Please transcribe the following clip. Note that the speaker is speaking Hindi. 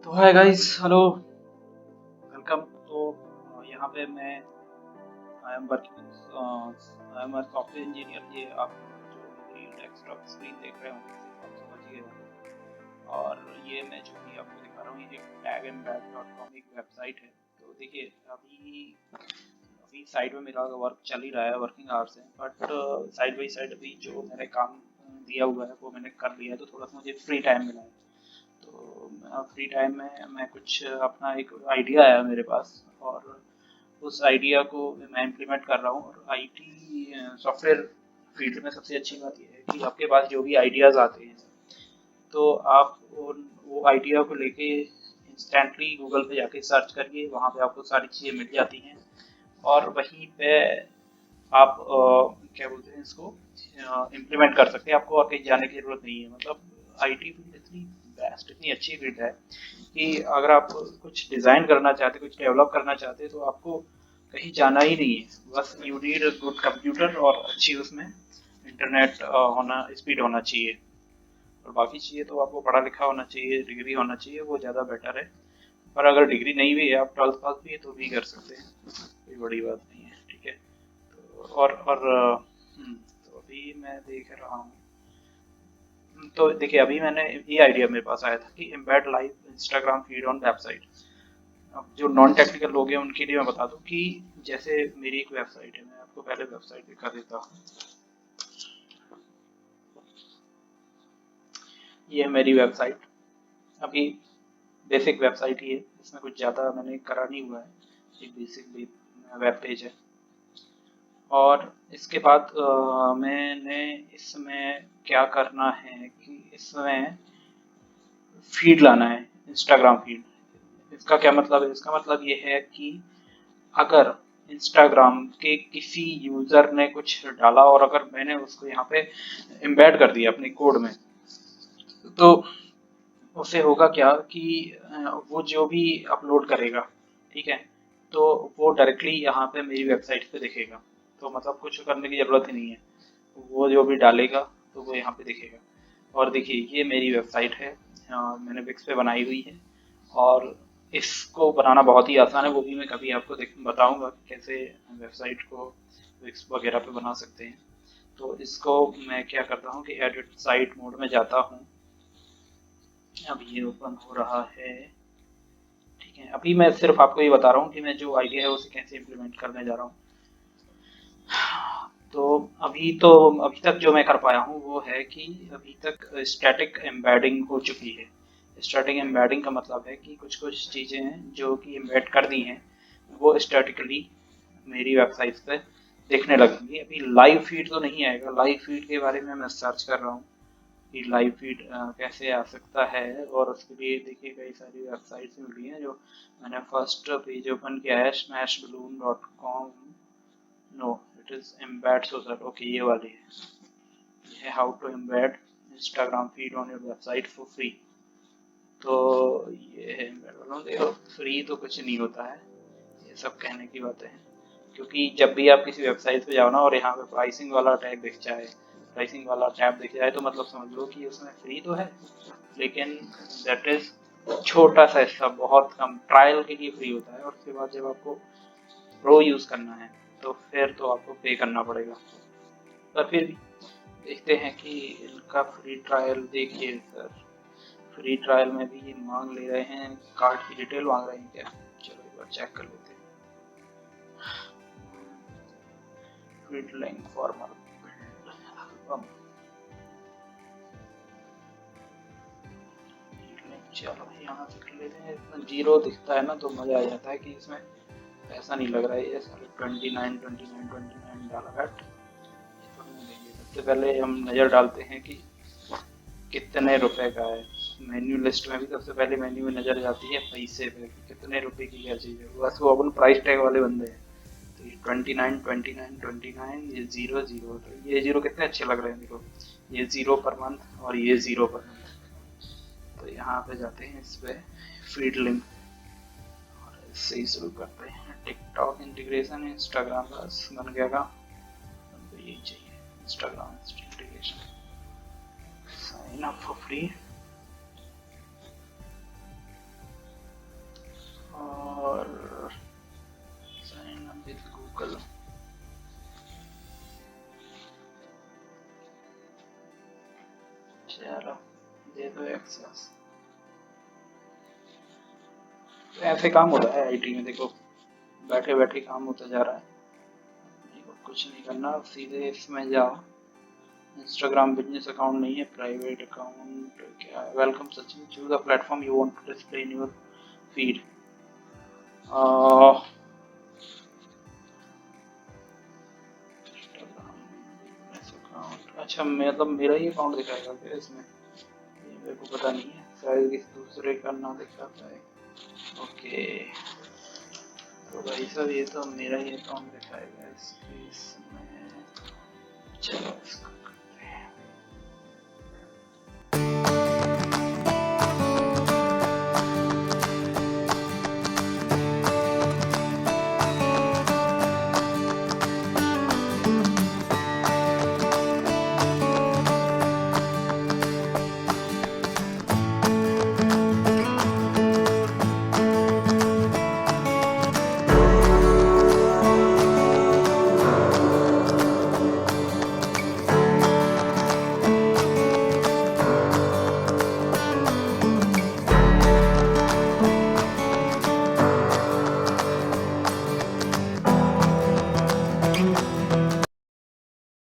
तो हाय गाइस, हेलो, वेलकम। तो यहाँ पे मैं I am working I am a software engineer. ये आप जो मेरी डेस्कटॉप स्क्रीन देख रहे होंगे इसे आप समझिए होंगे। और ये मैं जो भी आपको दिखा रहा हूँ ये एक tagandbag.com एक वेबसाइट है। तो देखिए अभी अभी साइड में मेरा वर्क चल ही रहा है, वर्किंग आवर्स है, बट साइड बाई साइड अभी जो मैंने काम दिया हुआ है वो मैंने कर लिया है। तो थोड़ा सा मुझे फ्री टाइम मिला है। तो फ्री टाइम में मैं कुछ अपना एक आइडिया आया मेरे पास, और उस आइडिया को मैं इम्प्लीमेंट कर रहा हूँ। और आईटी सॉफ्टवेयर फील्ड में सबसे अच्छी बात यह है कि आपके पास जो भी आइडियाज़ आते हैं तो आप वो आइडिया को लेके इंस्टेंटली गूगल पे जाके सर्च करिए, वहाँ पे आपको सारी चीज़ें मिल जाती हैं। और वहीं पे आप क्या बोलते हैं इसको इम्प्लीमेंट कर सकते हैं। आपको और कहीं जाने की ज़रूरत नहीं है। मतलब आईटी फील्ड इतनी बेस्ट, इतनी अच्छी फील्ड है कि अगर आप कुछ डिज़ाइन करना चाहते, कुछ डेवलप करना चाहते तो आपको कहीं जाना ही नहीं है। बस you need a good computer और अच्छी उसमें इंटरनेट होना, स्पीड होना चाहिए। और बाकी चीज़ें तो आपको पढ़ा लिखा होना चाहिए, डिग्री होना चाहिए, वो ज़्यादा बेटर है। पर अगर डिग्री नहीं भी है, आप 12th पास भी है तो भी कर सकते हैं, कोई बड़ी बात नहीं है। ठीक है। तो तो अभी मैं देख रहा हूँ। तो देखिए अभी मैंने ये आइडिया मेरे पास आया था कि embed live Instagram feed on website. अब जो नॉन टेक्निकल लोग हैं उनके लिए मैं बता दूं कि जैसे मेरी एक वेबसाइट है, मैं आपको पहले वेबसाइट दिखा देता हूँ। ये है मेरी वेबसाइट। अभी बेसिक वेबसाइट ही है, इसमें कुछ ज़्यादा मैंने करा नहीं हुआ है। एक बेसिक वेब पेज है। और इसके बाद मैंने इसमें क्या करना है कि इसमें फीड लाना है, इंस्टाग्राम फीड। इसका क्या मतलब है? इसका मतलब ये है कि अगर इंस्टाग्राम के किसी यूजर ने कुछ डाला और अगर मैंने उसको यहाँ पे एम्बेड कर दिया अपने कोड में, तो उससे होगा क्या कि वो जो भी अपलोड करेगा, ठीक है, तो वो डायरेक्टली यहाँ पे मेरी वेबसाइट पे दिखेगा। तो मतलब कुछ करने की ज़रूरत ही नहीं है, वो जो भी डालेगा तो वो यहाँ पे दिखेगा। और देखिए ये मेरी वेबसाइट है, मैंने विक्स पे बनाई हुई है। और इसको बनाना बहुत ही आसान है, वो भी मैं कभी आपको बताऊंगा कि कैसे वेबसाइट को विक्स वगैरह पे बना सकते हैं। तो इसको मैं क्या करता हूँ कि एडिट साइट मोड में जाता हूँ। अब ये ओपन हो रहा है। ठीक है, अभी मैं सिर्फ आपको ये बता रहा हूँ कि मैं जो आइडिया है उसे कैसे इम्प्लीमेंट करने जा रहा हूँ। तो अभी तक जो मैं कर पाया हूँ वो है कि अभी तक स्टैटिक एम्बेडिंग हो चुकी है। स्टैटिक एम्बेडिंग का मतलब है कि कुछ कुछ चीज़ें हैं जो कि एम्बेड कर दी हैं, वो स्टैटिकली मेरी वेबसाइट पे देखने लगेंगी। अभी लाइव फीड तो नहीं आएगा। लाइव फीड के बारे में मैं सर्च कर रहा हूँ कि लाइव फीड कैसे आ सकता है। और उसके लिए देखिए कई सारी वेबसाइट्स मिली हैं। जो मैंने फर्स्ट पेज ओपन किया है smashballoon.com। No, it is embed social. Okay, ये वाली है। ये है how to embed Instagram feed on your website for free. तो ये है एम्बेड वालों। देखो फ्री तो कुछ नहीं होता है, ये सब कहने की बातें हैं। क्योंकि जब भी आप किसी वेबसाइट पे जाओ ना और यहाँ पे प्राइसिंग वाला टैब दिख जाए तो मतलब समझ लो कि उसमें फ्री तो है, लेकिन दैट इज छोटा सा हिस्सा, बहुत कम ट्रायल के लिए फ्री होता है। और उसके बाद जब आपको प्रो यूज़ करना है तो फिर तो आपको पे करना पड़ेगा। पर फिर भी देखते हैं कि इनका फ्री ट्रायल। देखिए सर, फ्री ट्रायल में भी ये मांग ले रहे हैं, कार्ड की डिटेल मांग रहे हैं क्या? चलो एक बार चेक कर लेते हैं। Feed link formal album. चलो यहाँ से कर लेते हैं। इसमें जीरो दिखता है ना तो मज़ा आ जाता है कि इसमें पैसा नहीं लग रहा है। ये सारे 29 डाला बैठ देंगे। सबसे पहले हम नज़र डालते हैं कि कितने रुपए का है। मेन्यू लिस्ट में भी सबसे पहले मेन्यू में नज़र जाती है पैसे पे कि कितने रुपए की क्या चीज़ है। बस वो अपन प्राइस टैग वाले बंदे हैं। तो ये 29, ये जीरो जीरो। तो ये जीरो कितने अच्छे लग रहे हैं, देखो ये जीरो पर मंथ और ये जीरो पर मंथ। तो यहाँ पे जाते हैं इस पे फीड लिंक और इससे ही शुरू करते हैं। टिकटॉक इंटीग्रेशन, इंस्टाग्राम बस बन गया काम। तो यही चाहिए, Instagram integration. Sign up for free. चलो दे दो एक्सेस। तो ऐसे काम होता है आईटी में, देखो बैठे बैठे काम होता जा रहा है। देखो कुछ नहीं करना, सीधे इसमें जाओ। इंस्टाग्राम बिजनेस अकाउंट नहीं है, प्राइवेट अकाउंट क्या है। Welcome Sachin, choose the platform you want to display in your feed. अच्छा मतलब मेरा ही अकाउंट दिखाएगा क्या इसमें? ये मेरे को पता नहीं है, शायद किसी दूसरे का ना दिखाता है। ओके तो भाई साहब ये तो मेरा ही अकाउंट दिखाएगा इसमें। चलो इसको